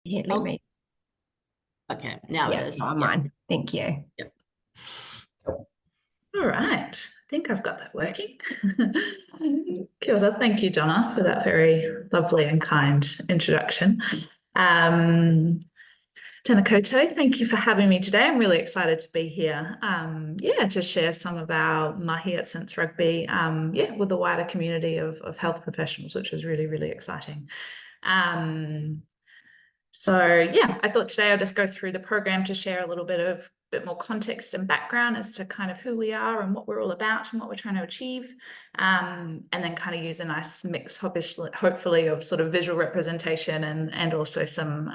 Here, let Oh, me. okay. Now it Yeah, is. you're on Yep. mine. Thank you. Yep. All right. I think I've got that working. Kia ora. Thank you, Donna, for that very lovely and kind introduction. Tēnā koutou, thank you for having me today. I'm really excited to be here. To share some of our mahi at Sense Rugby, with the wider community of health professionals, which is really, really exciting. I thought today I'll just go through the program to share a little bit more context and background as to kind of who we are and what we're all about and what we're trying to achieve. And then kind of use a nice mix, obviously, hopefully, of sort of visual representation and also some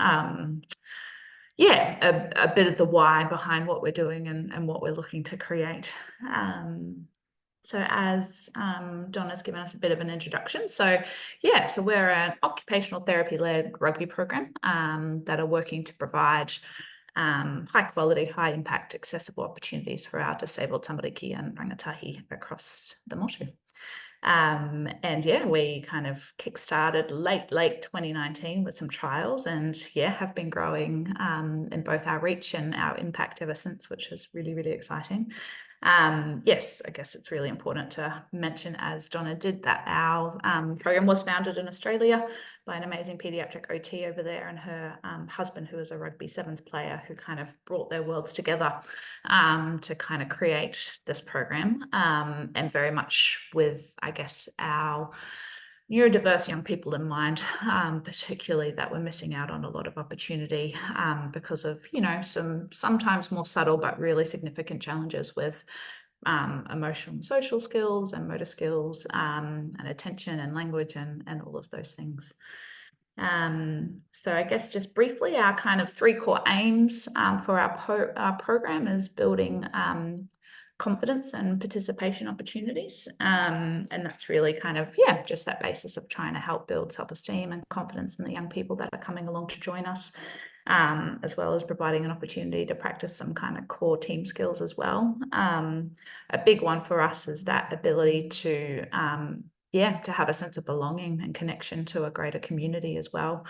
a bit of the why behind what we're doing and what we're looking to create. So as Donna's given us a bit of an introduction. So we're an occupational therapy-led rugby program that are working to provide high quality, high impact, accessible opportunities for our disabled tamariki and rangatahi across the motu. We kind of kickstarted late 2019 with some trials and have been growing in both our reach and our impact ever since, which is really, really exciting. I guess it's really important to mention, as Donna did, that our program was founded in Australia by an amazing paediatric OT over there and her husband, who is a rugby sevens player, who kind of brought their worlds together to kind of create this program, and very much with, I guess, our neurodiverse young people in mind, particularly that we're missing out on a lot of opportunity because of, some sometimes more subtle but really significant challenges with emotional and social skills and motor skills and attention and language and all of those things. So I guess just briefly, our kind of three core aims for our program is building confidence and participation opportunities. And that's really kind of, just that basis of trying to help build self-esteem and confidence in the young people that are coming along to join us, as well as providing an opportunity to practice some kind of core team skills as well. A big one for us is that ability to have a sense of belonging and connection to a greater community as well.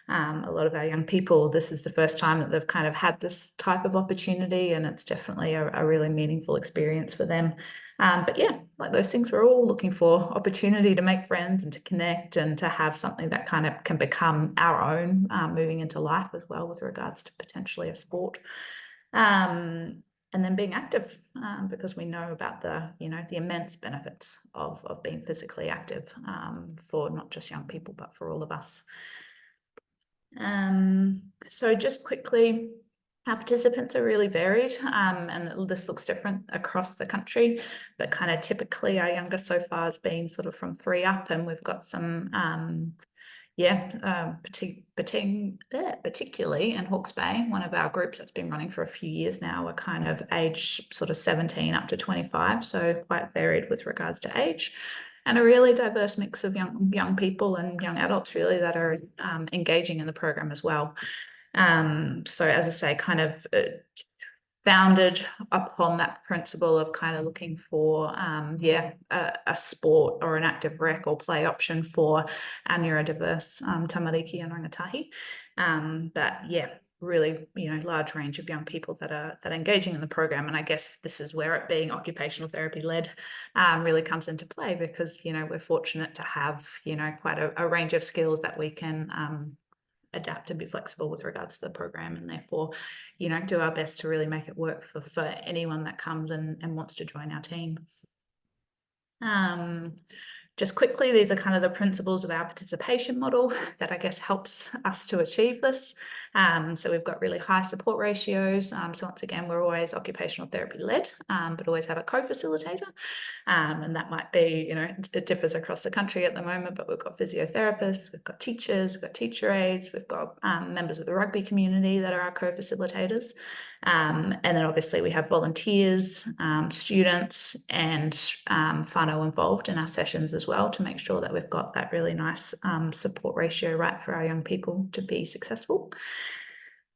A lot of our young people, this is the first time that they've kind of had this type of opportunity, and it's definitely a really meaningful experience for them. Like those things, we're all looking for opportunity to make friends and to connect and to have something that kind of can become our own moving into life as well, with regards to potentially a sport. And then being active, because we know about the immense benefits of being physically active for not just young people, but for all of us. So just quickly, our participants are really varied, and this looks different across the country, but kind of typically our youngest so far has been sort of from 3 up, and we've got some particularly in Hawke's Bay, one of our groups that's been running for a few years now, are kind of age sort of 17 up to 25, so quite varied with regards to age, and a really diverse mix of young people and young adults really that are engaging in the program as well. So as I say, kind of founded upon that principle of kind of looking for a sport or an active rec or play option for our neurodiverse tamariki and rangatahi. Really, large range of young people that are engaging in the program. And I guess this is where it being occupational therapy led really comes into play, because we're fortunate to have quite a range of skills that we can adapt and be flexible with regards to the program, and therefore do our best to really make it work for anyone that comes and wants to join our team. Just quickly, these are kind of the principles of our participation model that I guess helps us to achieve this. So we've got really high support ratios. So once again, we're always occupational therapy led, but always have a co-facilitator. And that might be, it differs across the country at the moment, but we've got physiotherapists, we've got teachers, we've got teacher aides, we've got members of the rugby community that are our co-facilitators. And then obviously we have volunteers, students, and whānau involved in our sessions as well, to make sure that we've got that really nice support ratio right for our young people to be successful.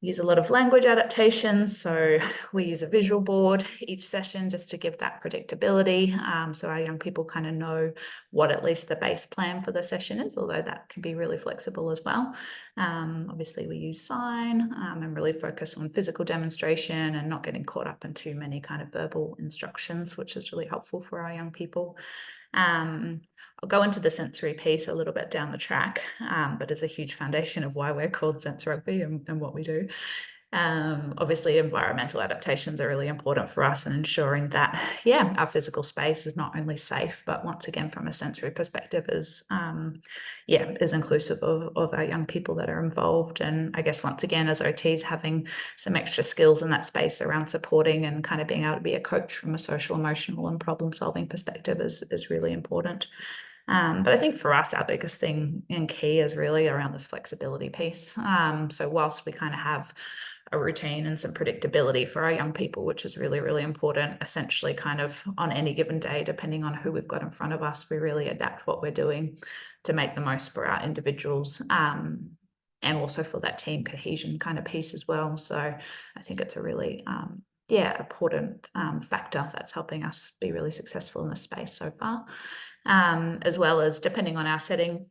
use a lot of language adaptations. So we use a visual board each session just to give that predictability. So our young people kind of know what at least the base plan for the session is, although that can be really flexible as well. Obviously we use sign and really focus on physical demonstration and not getting caught up in too many kind of verbal instructions, which is really helpful for our young people. I'll go into the sensory piece a little bit down the track, but it's a huge foundation of why we're called Sense Rugby and what we do. Obviously, environmental adaptations are really important for us, and ensuring that, yeah, our physical space is not only safe, but once again, from a sensory perspective, is inclusive of our young people that are involved. And I guess once again, as OTs, having some extra skills in that space around supporting and kind of being able to be a coach from a social, emotional, and problem-solving perspective is really important. But I think for us, our biggest thing and key is really around this flexibility piece. So whilst we kind of have a routine and some predictability for our young people, which is really, really important, essentially kind of on any given day, depending on who we've got in front of us, we really adapt what we're doing to make the most for our individuals, and also for that team cohesion kind of piece as well. So I think it's a really important factor that's helping us be really successful in this space so far. As well as, depending on our setting,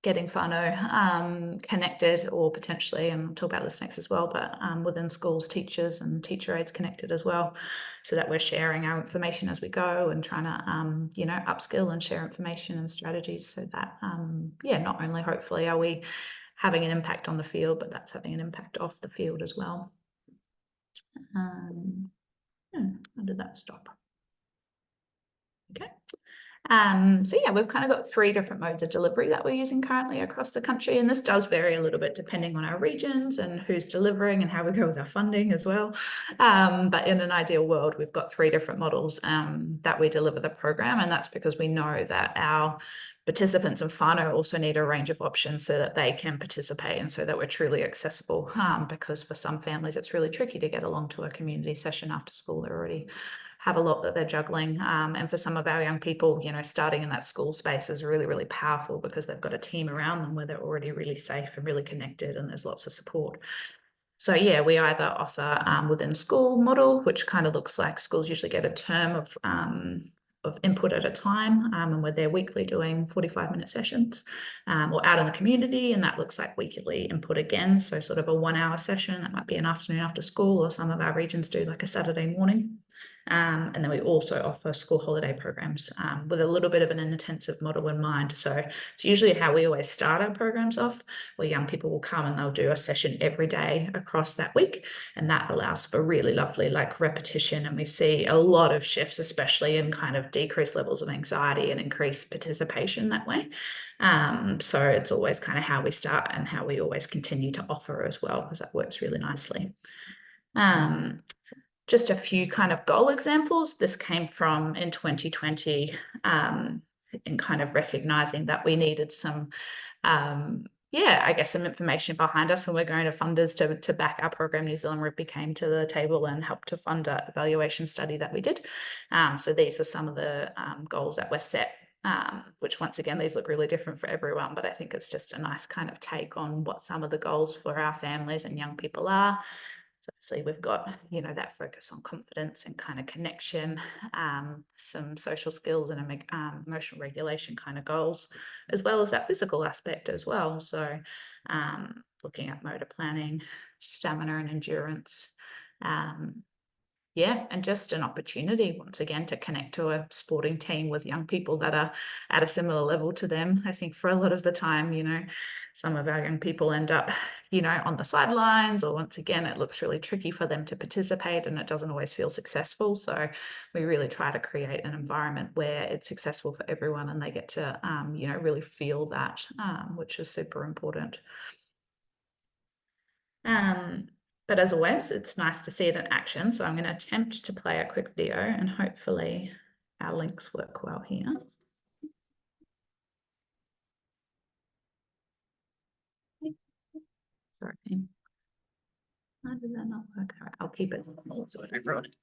getting whānau connected, or potentially, and we'll talk about this next as well, but within schools, teachers and teacher aides connected as well, so that we're sharing our information as we go and trying to upskill and share information and strategies, so that not only hopefully are we having an impact on the field, but that's having an impact off the field as well. How did that stop? Okay. So yeah, we've kind of got 3 different modes of delivery that we're using currently across the country, and this does vary a little bit depending on our regions and who's delivering and how we go with our funding as well. But in an ideal world, we've got 3 different models that we deliver the program, and that's because we know that our participants and whānau also need a range of options so that they can participate and so that we're truly accessible, because for some families it's really tricky to get along to a community session after school. They're already have a lot that they're juggling. And for some of our young people, starting in that school space is really, really powerful because they've got a team around them where they're already really safe and really connected and there's lots of support. So yeah, we either offer within school model, which kind of looks like schools usually get a term of input at a time, and we're there weekly doing 45-minute sessions, or out in the community, and that looks like weekly input again. So sort of a 1-hour session, that might be an afternoon after school, or some of our regions do like a Saturday morning. And then we also offer school holiday programs with a little bit of an intensive model in mind. So it's usually how we always start our programs off, where young people will come and they'll do a session every day across that week. And that allows for really lovely repetition. And we see a lot of shifts, especially in kind of decreased levels of anxiety and increased participation that way. So it's always kind of how we start and how we always continue to offer as well, because that works really nicely. Just a few kind of goal examples. This came from in 2020, in kind of recognizing that we needed some, some information behind us when we're going to funders to back our program. New Zealand Rugby came to the table and helped to fund an evaluation study that we did. So these were some of the goals that were set, which once again, these look really different for everyone, but I think it's just a nice kind of take on what some of the goals for our families and young people are. So obviously we've got, that focus on confidence and kind of connection, some social skills and emotional regulation kind of goals, as well as that physical aspect as well. So looking at motor planning, stamina and endurance, and just an opportunity, once again, to connect to a sporting team with young people that are at a similar level to them. I think for a lot of the time, some of our young people end up, on the sidelines, or once again, it looks really tricky for them to participate and it doesn't always feel successful. So we really try to create an environment where it's successful for everyone and they get to, really feel that, which is super important. But as always, it's nice to see it in action. So I'm going to attempt to play a quick video and hopefully our links work well here. Sorry. Why did that not work? All right, I'll keep it normal so I don't ruin it.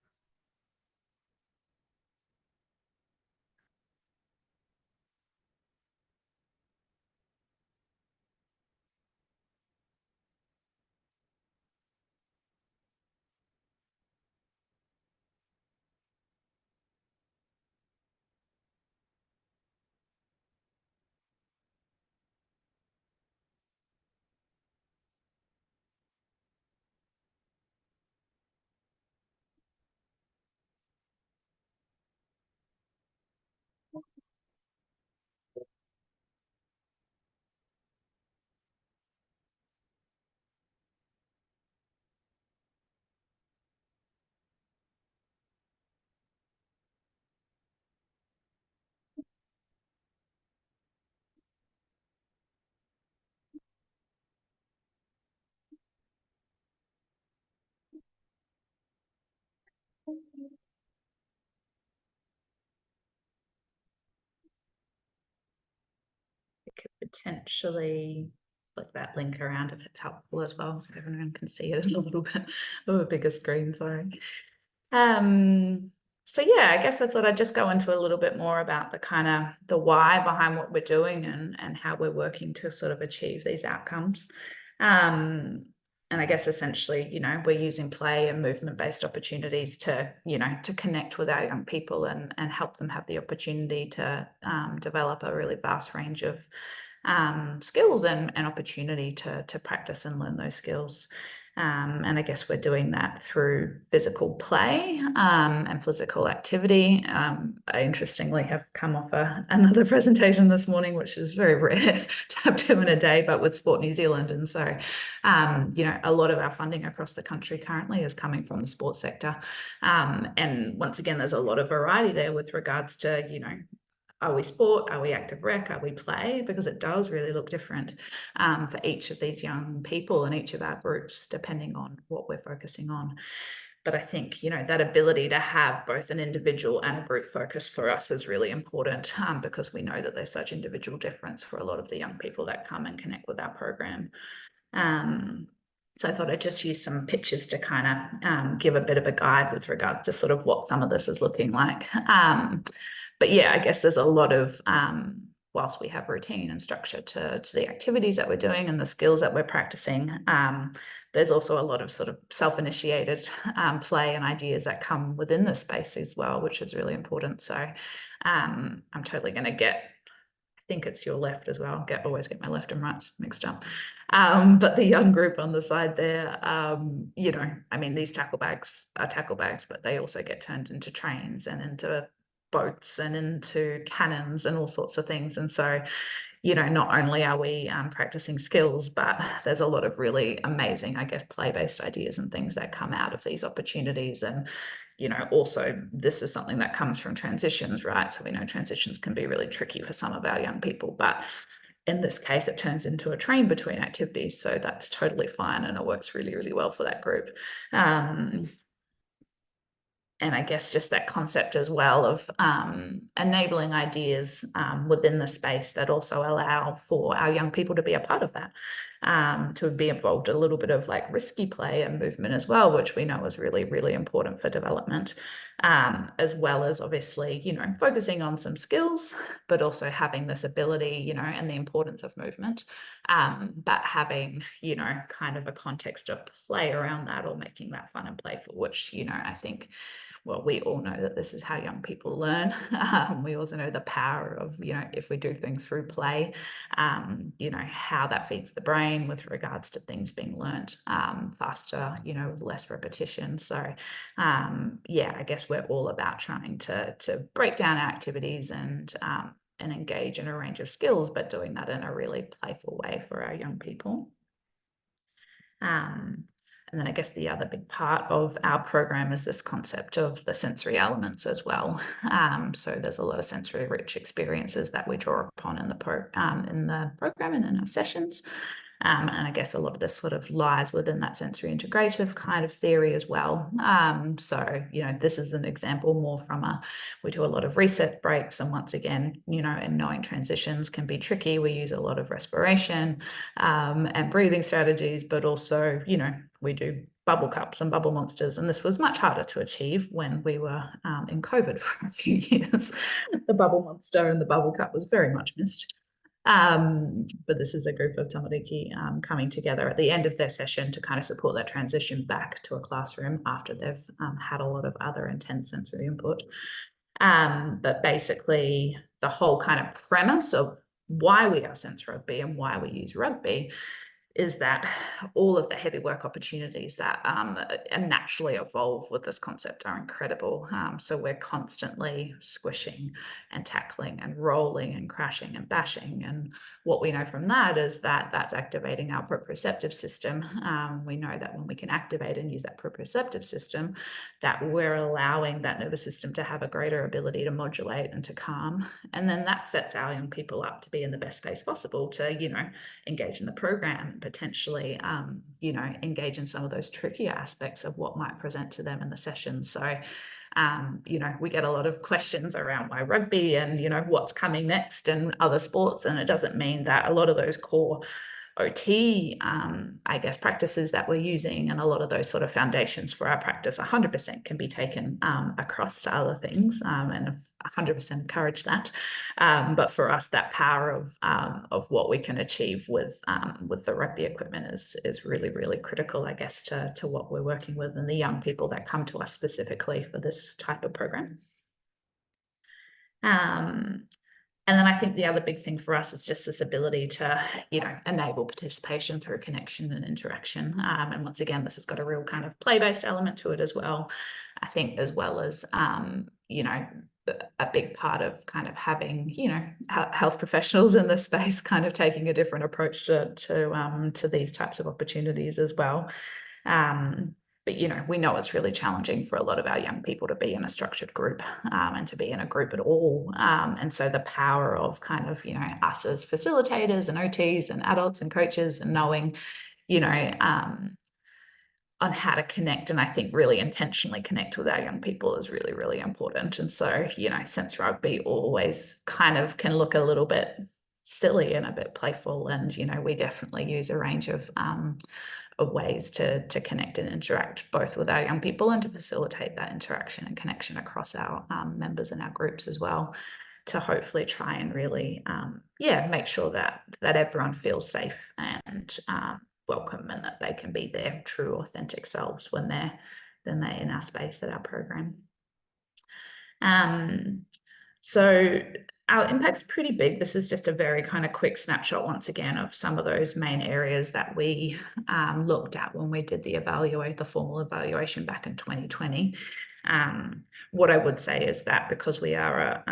It could potentially flick that link around if it's helpful as well, so everyone can see it a little bit of a bigger screen, sorry. So yeah, I guess I thought I'd just go into a little bit more about the kind of the why behind what we're doing and how we're working to sort of achieve these outcomes. And I guess essentially, we're using play and movement-based opportunities to, to connect with our young people and help them have the opportunity to develop a really vast range of skills and opportunity to practice and learn those skills. And I guess we're doing that through physical play and physical activity. I interestingly have come off another presentation this morning, which is very rare to have two in a day, but with Sport New Zealand. And so, a lot of our funding across the country currently is coming from the sports sector. And once again, there's a lot of variety there with regards to, are we sport? Are we active rec? Are we play? Because it does really look different for each of these young people and each of our groups, depending on what we're focusing on. But I think, that ability to have both an individual and a group focus for us is really important because we know that there's such individual difference for a lot of the young people that come and connect with our program. So I thought I'd just use some pictures to kind of give a bit of a guide with regards to sort of what some of this is looking like. But yeah, I guess there's a lot of, whilst we have routine and structure to the activities that we're doing and the skills that we're practicing, there's also a lot of sort of self-initiated play and ideas that come within the space as well, which is really important. So I'm totally going to I think it's your left as well. Always get my left and rights mixed up. But the young group on the side there, these tackle bags are tackle bags, but they also get turned into trains and into boats and into cannons and all sorts of things. And so, not only are we practicing skills, but there's a lot of really amazing, I guess, play-based ideas and things that come out of these opportunities. And also this is something that comes from transitions, right? So we know transitions can be really tricky for some of our young people, but in this case, it turns into a train between activities. So that's totally fine. And it works really, really well for that group. And I guess just that concept as well of enabling ideas within the space that also allow for our young people to be a part of that, to be involved a little bit of like risky play and movement as well, which we know is really, really important for development, as well as obviously, focusing on some skills, but also having this ability, and the importance of movement, but having, kind of a context of play around that or making that fun and playful, which, I think, well, we all know that this is how young people learn. We also know the power of, if we do things through play, how that feeds the brain with regards to things being learnt faster, with less repetition. So, I guess we're all about trying to break down our activities and engage in a range of skills, but doing that in a really playful way for our young people. And then I guess the other big part of our program is this concept of the sensory elements as well. So there's a lot of sensory rich experiences that we draw upon in the program and in our sessions. And I guess a lot of this sort of lies within that sensory integrative kind of theory as well. So, this is an example more from we do a lot of reset breaks. And once again, and knowing transitions can be tricky. We use a lot of respiration and breathing strategies, but also, we do bubble cups and bubble monsters. And this was much harder to achieve when we were in COVID for a few years. The bubble monster and the bubble cup was very much missed. But this is a group of tamariki coming together at the end of their session to kind of support that transition back to a classroom after they've had a lot of other intense sensory input. But basically, the whole kind of premise of why we are sense rugby and why we use rugby is that all of the heavy work opportunities that naturally evolve with this concept are incredible. So we're constantly squishing and tackling and rolling and crashing and bashing. And what we know from that is that that's activating our proprioceptive system. We know that when we can activate and use that proprioceptive system, that we're allowing that nervous system to have a greater ability to modulate and to calm. And then that sets our young people up to be in the best space possible to, engage in the program, potentially, you know, engage in some of those trickier aspects of what might present to them in the session. So, you know, we get a lot of questions around why rugby and, you know, what's coming next and other sports. And it doesn't mean that a lot of those core OT, I guess, practices that we're using and a lot of those sort of foundations for our practice 100% can be taken across to other things, and 100% encourage that. But for us, that power of what we can achieve with the rugby equipment is really, really critical, I guess, to what we're working with and the young people that come to us specifically for this type of program. And then I think the other big thing for us is just this ability to, you know, enable participation through connection and interaction. And once again, this has got a real kind of play-based element to it as well, I think, as well as, you know, a big part of kind of having, you know, health professionals in this space kind of taking a different approach to these types of opportunities as well. But, you know, we know it's really challenging for a lot of our young people to be in a structured group and to be in a group at all. And so the power of kind of, you know, us as facilitators and OTs and adults and coaches and knowing, you know, on how to connect and I think really intentionally connect with our young people is really, really important. And so, you know, since rugby always kind of can look a little bit silly and a bit playful, and, you know, we definitely use a range of ways to connect and interact both with our young people and to facilitate that interaction and connection across our members and our groups as well, to hopefully try and really make sure that everyone feels safe and welcome, and that they can be their true authentic selves when they're in our space at our program. So our impact's pretty big. This is just a very kind of quick snapshot once again of some of those main areas that we looked at when we did the formal evaluation back in 2020. What I would say is that because we are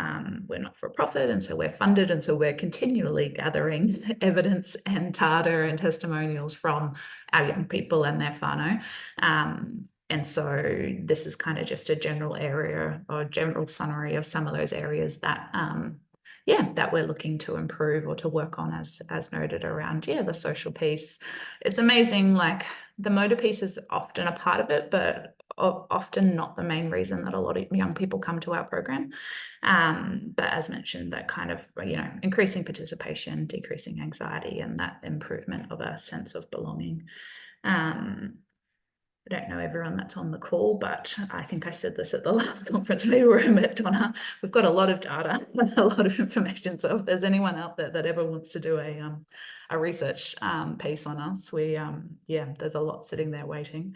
we're not for profit, and so we're funded, and so we're continually gathering evidence and data and testimonials from our young people and their whānau. And so this is kind of just a general area or general summary of some of those areas that that we're looking to improve or to work on, as noted around the social piece. It's amazing, like the motor piece is often a part of it, but often not the main reason that a lot of young people come to our program. But as mentioned, that kind of, you know, increasing participation, decreasing anxiety, and that improvement of a sense of belonging. I don't know everyone that's on the call, but I think I said this at the last conference we were at, Donna. We've got a lot of data, a lot of information. So if there's anyone out there that ever wants to do a research piece on us, there's a lot sitting there waiting.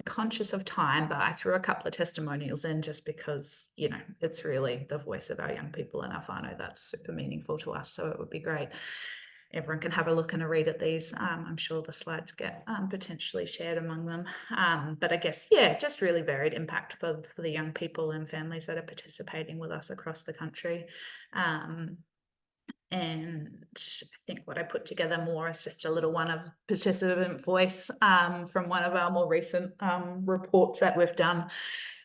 Conscious of time, but I threw a couple of testimonials in just because, you know, it's really the voice of our young people and our whānau that's super meaningful to us. So it would be great. Everyone can have a look and a read at these. I'm sure the slides get potentially shared among them. But I guess, just really varied impact for the young people and families that are participating with us across the country. And I think what I put together more is just a little one of participant voice from one of our more recent reports that we've done,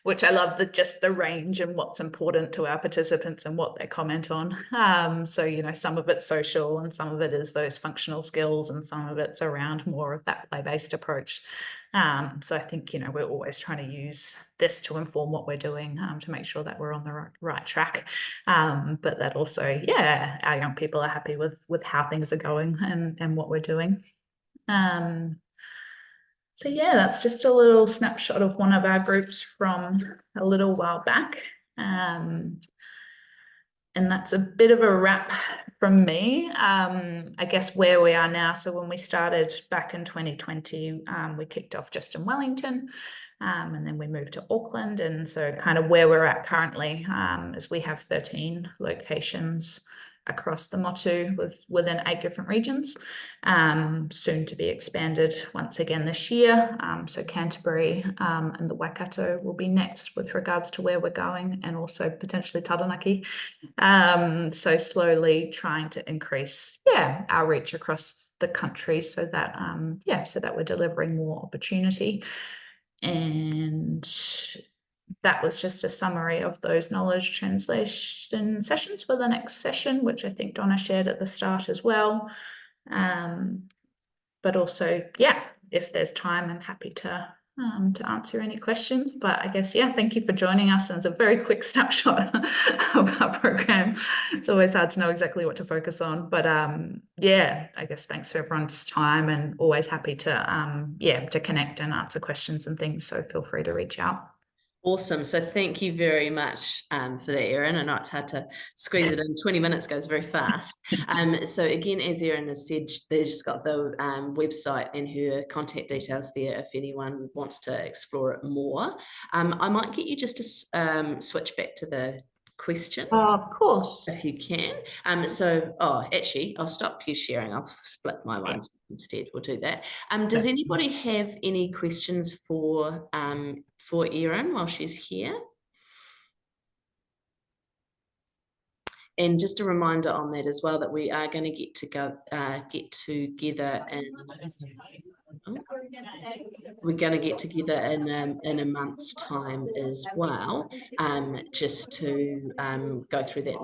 which I love just the range and what's important to our participants and what they comment on. So, you know, some of it's social and some of it is those functional skills and some of it's around more of that play-based approach. So I think, you know, we're always trying to use this to inform what we're doing to make sure that we're on the right track. But that also, our young people are happy with how things are going and what we're doing. So that's just a little snapshot of one of our groups from a little while back. And that's a bit of a wrap from me. I guess where we are now. So when we started back in 2020, we kicked off just in Wellington, and then we moved to Auckland. And so kind of where we're at currently is we have 13 locations across the Motu within 8 different regions, soon to be expanded once again this year. So Canterbury and the Waikato will be next with regards to where we're going, and also potentially Taranaki. So slowly trying to increase our reach across the country so that we're delivering more opportunity. And that was just a summary of those knowledge translation sessions for the next session, which I think Donna shared at the start as well. But also, yeah, if there's time, I'm happy to answer any questions. But I guess, yeah, thank you for joining us. And it's a very quick snapshot of our program. It's always hard to know exactly what to focus on. But yeah, I guess thanks for everyone's time, and always happy to to connect and answer questions and things. So feel free to reach out. Awesome. So thank you very much for that, Erin. I know it's hard to squeeze it in. 20 minutes goes very fast. So again, as Erin has said, they just got the website and her contact details there if anyone wants to explore it more. I might get you just to switch back to the questions. Of course. If you can. Actually, I'll stop you sharing. I'll flip my ones instead. We'll do that. Does anybody have any questions for Erin while she's here? And just a reminder on that as well, that we are going to get together in a month's time as well, just to go through that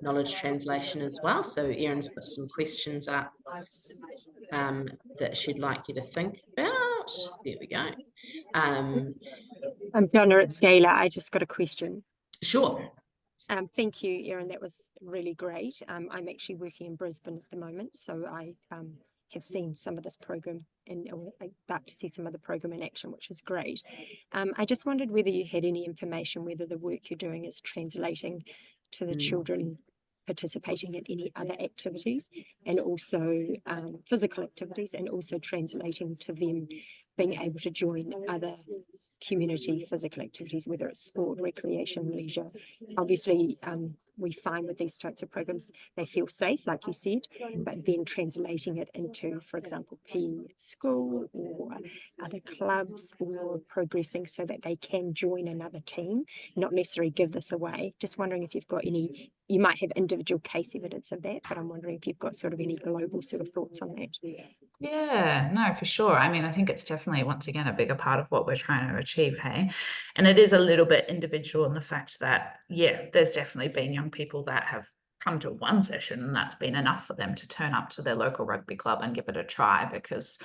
knowledge translation as well. So Erin's put some questions up that she'd like you to think about. There we go. I'm Donna at Scalar. I just got a question. Sure. Thank you, Erin. That was really great. I'm actually working in Brisbane at the moment, so I have seen some of this program, and I about to see some of the program in action, which is great. I just wondered whether you had any information whether the work you're doing is translating to the children participating in any other activities, and also physical activities, and also translating to them being able to join other community physical activities, whether it's sport, recreation, leisure. Obviously, we find with these types of programs, they feel safe, like you said, but then translating it into, for example, PE at school or other clubs, or progressing so that they can join another team, not necessarily give this away. Just wondering if you've got any, you might have individual case evidence of that, but I'm wondering if you've got sort of any global sort of thoughts on that. Yeah, no, for sure. I mean, I think it's definitely, once again, a bigger part of what we're trying to achieve, hey? And it is a little bit individual in the fact that, yeah, there's definitely been young people that have come to one session and that's been enough for them to turn up to their local rugby club and give it a try, because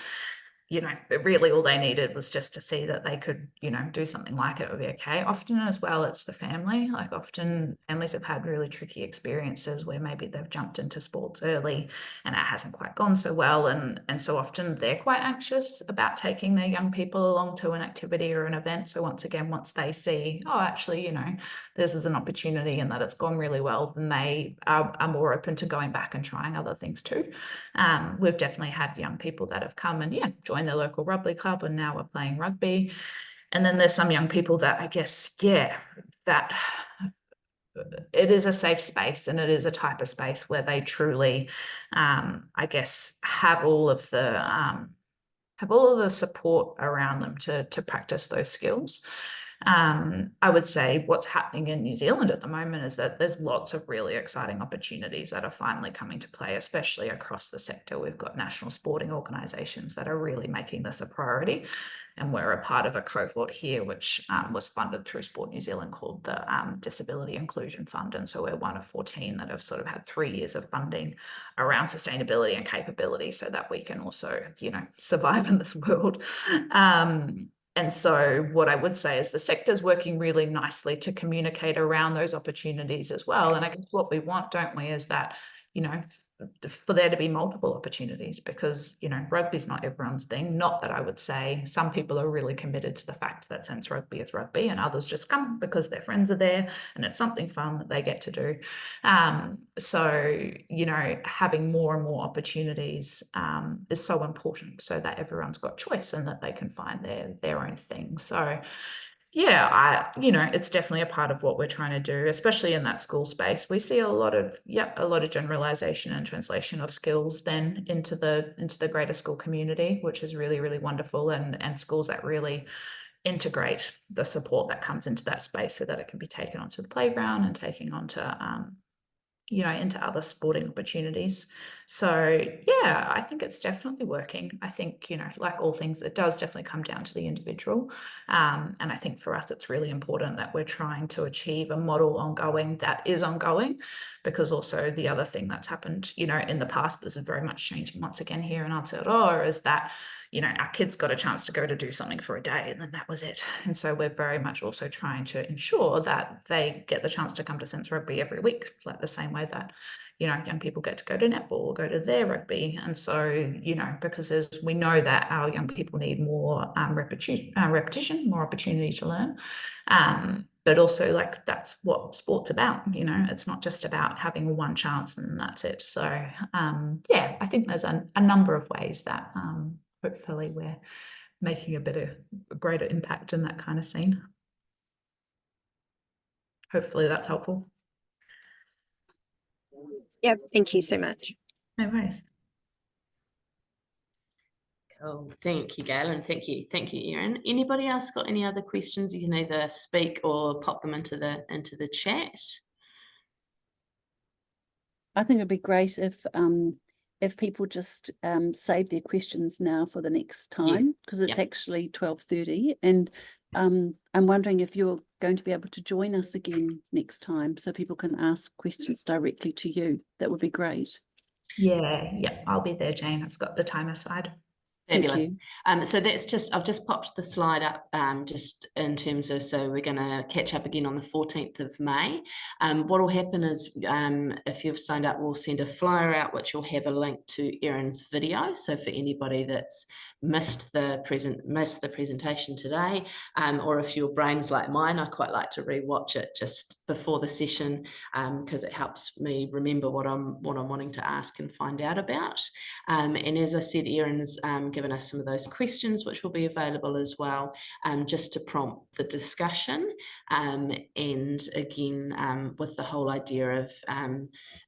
you know, really all they needed was just to see that they could, you know, do something like it would be okay. Often as well, it's the family. Like often families have had really tricky experiences where maybe they've jumped into sports early and it hasn't quite gone so well. And so often they're quite anxious about taking their young people along to an activity or an event. So once again, once they see, oh, actually, you know, this is an opportunity and that it's gone really well, then they are more open to going back and trying other things too. We've definitely had young people that have come and, yeah, joined their local rugby club and now we're playing rugby. And then there's some young people that I guess, yeah, that it is a safe space and it is a type of space where they truly, I guess, have all of the support around them to practice those skills. I would say what's happening in New Zealand at the moment is that there's lots of really exciting opportunities that are finally coming to play, especially across the sector. We've got national sporting organisations that are really making this a priority. And we're a part of a cohort here, which was funded through Sport New Zealand, called the Disability Inclusion Fund. And so we're one of 14 that have sort of had 3 years of funding around sustainability and capability so that we can also, you know, survive in this world. And so what I would say is the sector's working really nicely to communicate around those opportunities as well. And I guess what we want, don't we, is that, you know, for there to be multiple opportunities, because, you know, rugby's not everyone's thing. Not that I would say some people are really committed to the fact that sense rugby is rugby and others just come because their friends are there and it's something fun that they get to do. So, you know, having more and more opportunities is so important so that everyone's got choice and that they can find their own thing. So yeah, you know, it's definitely a part of what we're trying to do, especially in that school space. We see a lot of generalization and translation of skills then into the greater school community, which is really, really wonderful, and schools that really integrate the support that comes into that space so that it can be taken onto the playground and taken onto into other sporting opportunities. So yeah, I think it's definitely working. I think, like all things, it does definitely come down to the individual. And I think for us, it's really important that we're trying to achieve a model ongoing that is ongoing, because also the other thing that's happened, in the past, this is very much changing once again here in Aotearoa, is that, our kids got a chance to go to do something for a day and then that was it. And so we're very much also trying to ensure that they get the chance to come to Sense Rugby every week, like the same way that, young people get to go to netball or go to their rugby. And so, because we know that our young people need more repetition, more opportunity to learn. But also, like, that's what sport's about. It's not just about having one chance and that's it. So yeah, I think there's a number of ways that hopefully we're making a greater impact in that kind of scene. Hopefully that's helpful. Yeah, thank you so much. No worries. Cool. Thank you, Gail, and thank you, Erin. Anybody else got any other questions? You can either speak or pop them into the chat. I think it'd be great if people just save their questions now for the next time, because it's actually 12:30, and I'm wondering if you're going to be able to join us again next time so people can ask questions directly to you. That would be great. Yeah, I'll be there, Jane. I've got the time aside. Fabulous. So that's I've just popped the slide up just in terms of, so we're going to catch up again on the 14th of May. What will happen is if you've signed up, we'll send a flyer out which will have a link to Erin's video. So for anybody that's missed the presentation today, or if your brain's like mine, I quite like to rewatch it just before the session because it helps me remember what I'm wanting to ask and find out about. And as I said, Erin's given us some of those questions which will be available as well, just to prompt the discussion, and again with the whole idea of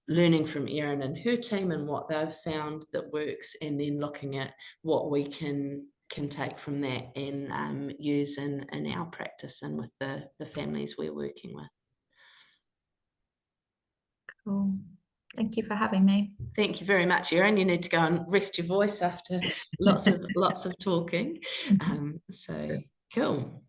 learning from Erin and her team and what they've found that works, and then looking at what we can take from that and use in our practice and with the families we're working with. Cool. Thank you for having me. Thank you very much, Erin. You need to go and rest your voice after lots of talking. So cool.